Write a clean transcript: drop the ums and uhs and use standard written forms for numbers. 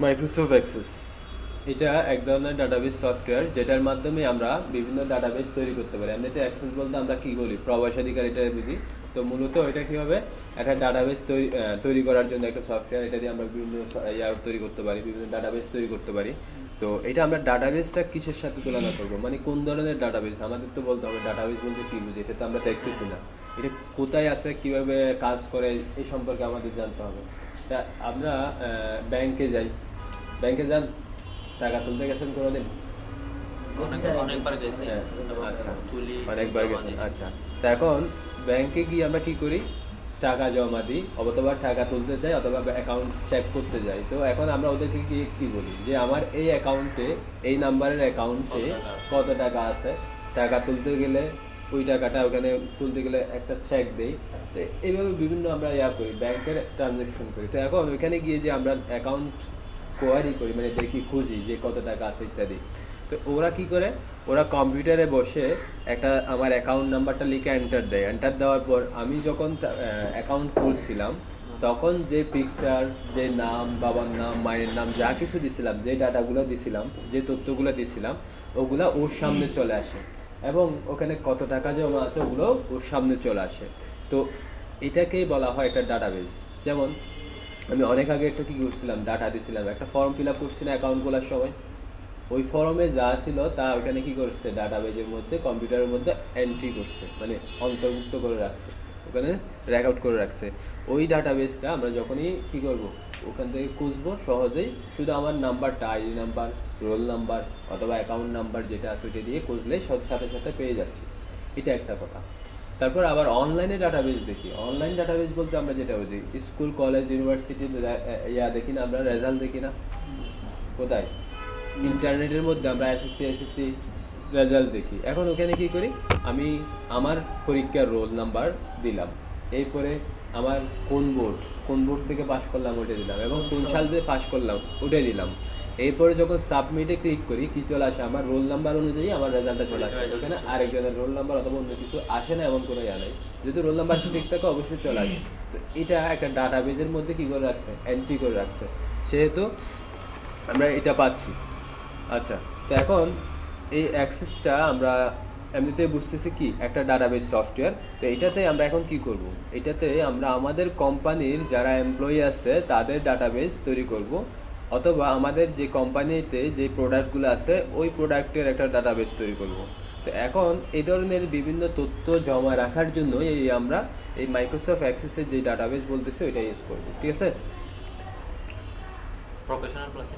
Microsoft access এটা এক ধরনের ডাটাবেস সফটওয়্যার যেটার মাধ্যমে আমরা বিভিন্ন ডাটাবেস তৈরি করতে পারি। এমনিতে অ্যাক্সেস বলতে আমরা কী বলি, প্রবেশাধিকার, এটা বুঝি। তো মূলত এটা কী হবে, একটা ডাটাবেস তৈরি করার জন্য একটা সফটওয়্যার, এটা দিয়ে আমরা বিভিন্ন তৈরি করতে পারি, বিভিন্ন ডাটাবেস তৈরি করতে পারি। তো এটা আমরা ডাটাবেসটা কিসের সাথে তুলনা করবো, মানে কোন ধরনের ডাটাবেস, আমাদের তো বলতে হবে ডাটাবেস বলতে কী বুঝি, এটা তো আমরা দেখতেছি না। এটা কোথায় আছে, কীভাবে কাজ করে, এই সম্পর্কে আমাদের জানতে হবে। তা আমরা ব্যাংকে যাই, ব্যাংকে যান, টাকা তুলতে গেছেন কোনোদিন? অনেকবার গেছি। হ্যাঁ, আচ্ছা, অনেকবার গেছেন। আচ্ছা, তা এখন ব্যাংকে গিয়ে আমরা কি করি, টাকা জমা দিই, অথবা টাকা তুলতে যাই, অথবা অ্যাকাউন্ট চেক করতে যাই। তো এখন আমরা ওদেরকে গিয়ে কি বলি যে আমার এই অ্যাকাউন্টে, এই নাম্বারের অ্যাকাউন্টে কত টাকা আছে। টাকা তুলতে গেলে ওই টাকাটা ওখানে তুলতে গেলে একটা চেক দেই। তো এইভাবে বিভিন্ন আমরা করি, ব্যাংকের ট্রানজ্যাকশন করি। তো এখন ওইখানে গিয়ে যে আমরা অ্যাকাউন্ট কোয়ারি করি, মানে দেখি, খুঁজি যে কত টাকা আছে ইত্যাদি। তো ওরা কি করে, ওরা কম্পিউটারে বসে একটা আমার অ্যাকাউন্ট নাম্বারটা লিখে এন্টার দেয়। এন্টার দেওয়ার পর আমি যখন অ্যাকাউন্ট খুলছিলাম, তখন যে পিকচার, যে নাম, বাবার নাম, মায়ের নাম, যা কিছু দিছিলাম, যে ডাটাগুলো দিছিলাম, যে তথ্যগুলো দিছিলাম, ওগুলা ওর সামনে চলে আসে, এবং ওখানে কত টাকা জমা আছে ওগুলো ওর সামনে চলে আসে। তো এটাকেই বলা হয় একটা ডাটাবেস। যেমন আমি অনেক আগে একটা কী করছিলাম, ডাটা দিছিলাম, একটা ফর্ম ফিল আপ করছিলাম অ্যাকাউন্ট খোলার সময়। ওই ফর্মে যা ছিল তা ওখানে কী করছে, ডাটাবেজের মধ্যে, কম্পিউটারের মধ্যে এন্ট্রি করছে, মানে অন্তর্ভুক্ত করে রাখছে, ওখানে রেকর্ড করে রাখছে। ওই ডাটাবেসটা আমরা যখনই কী করব, ওখান থেকে খুঁজবো সহজেই, শুধু আমার নাম্বারটা, আইডি নাম্বার, রোল নাম্বার অথবা অ্যাকাউন্ট নাম্বার যেটা আছে ওইটা দিয়ে খুঁজলেই সাথে সাথে পেয়ে যাচ্ছি। এটা একটা কথা। তারপর আবার অনলাইনে ডাটাবেস দেখি। অনলাইন ডাটাবেস বলতে আমরা যেটা বুঝি, স্কুল, কলেজ, ইউনিভার্সিটি দেখি না, আমরা রেজাল্ট দেখি না কোথায়, ইন্টারনেটের মধ্যে আমরা এসএসসি রেজাল্ট দেখি। এখন ওখানে কি করি, আমি আমার পরীক্ষার রোল নাম্বার দিলাম, এরপরে আমার কোন বোর্ড থেকে পাশ করলাম ওটা দিলাম, এবং কোন সাল থেকে পাশ করলাম ওটাই দিলাম। এরপরে যখন সাবমিটে ক্লিক করি, কি চলে আসে, আমার রোল নাম্বার অনুযায়ী আমার রেজাল্টটা চলে আসে। ওখানে আরেকজনের রোল নাম্বার অথবা অন্য কিছু আসে না, এমন কোনো নেই। যদি রোল নাম্বার ঠিক থাকে অবশ্যই চলে আসে। তো এটা একটা ডাটাবেজের মধ্যে কি করে রাখছে, এন্ট্রি করে রাখছে, সেহেতু আমরা এটা পাচ্ছি। আচ্ছা, তো এখন এই অ্যাক্সেসটা আমরা এমনিতে বুঝতেছি কি, একটা ডাটাবেস সফটওয়্যার। তো এটাতে আমরা এখন কি করব, এটাতে আমরা আমাদের কোম্পানির যারা এমপ্লয়ি আছে তাদের ডাটাবেস তৈরি করব, অথবা আমাদের যে কোম্পানিতে যে প্রোডাক্টগুলো আছে ওই প্রোডাক্টের একটা ডাটাবেস তৈরি করব। তো এখন এই ধরনের বিভিন্ন তথ্য জমা রাখার জন্য আমরা এই মাইক্রোসফট অ্যাক্সেসের যে ডাটাবেস বলতেছি ওইটা ইউজ করব। ঠিক আছে। Professional plus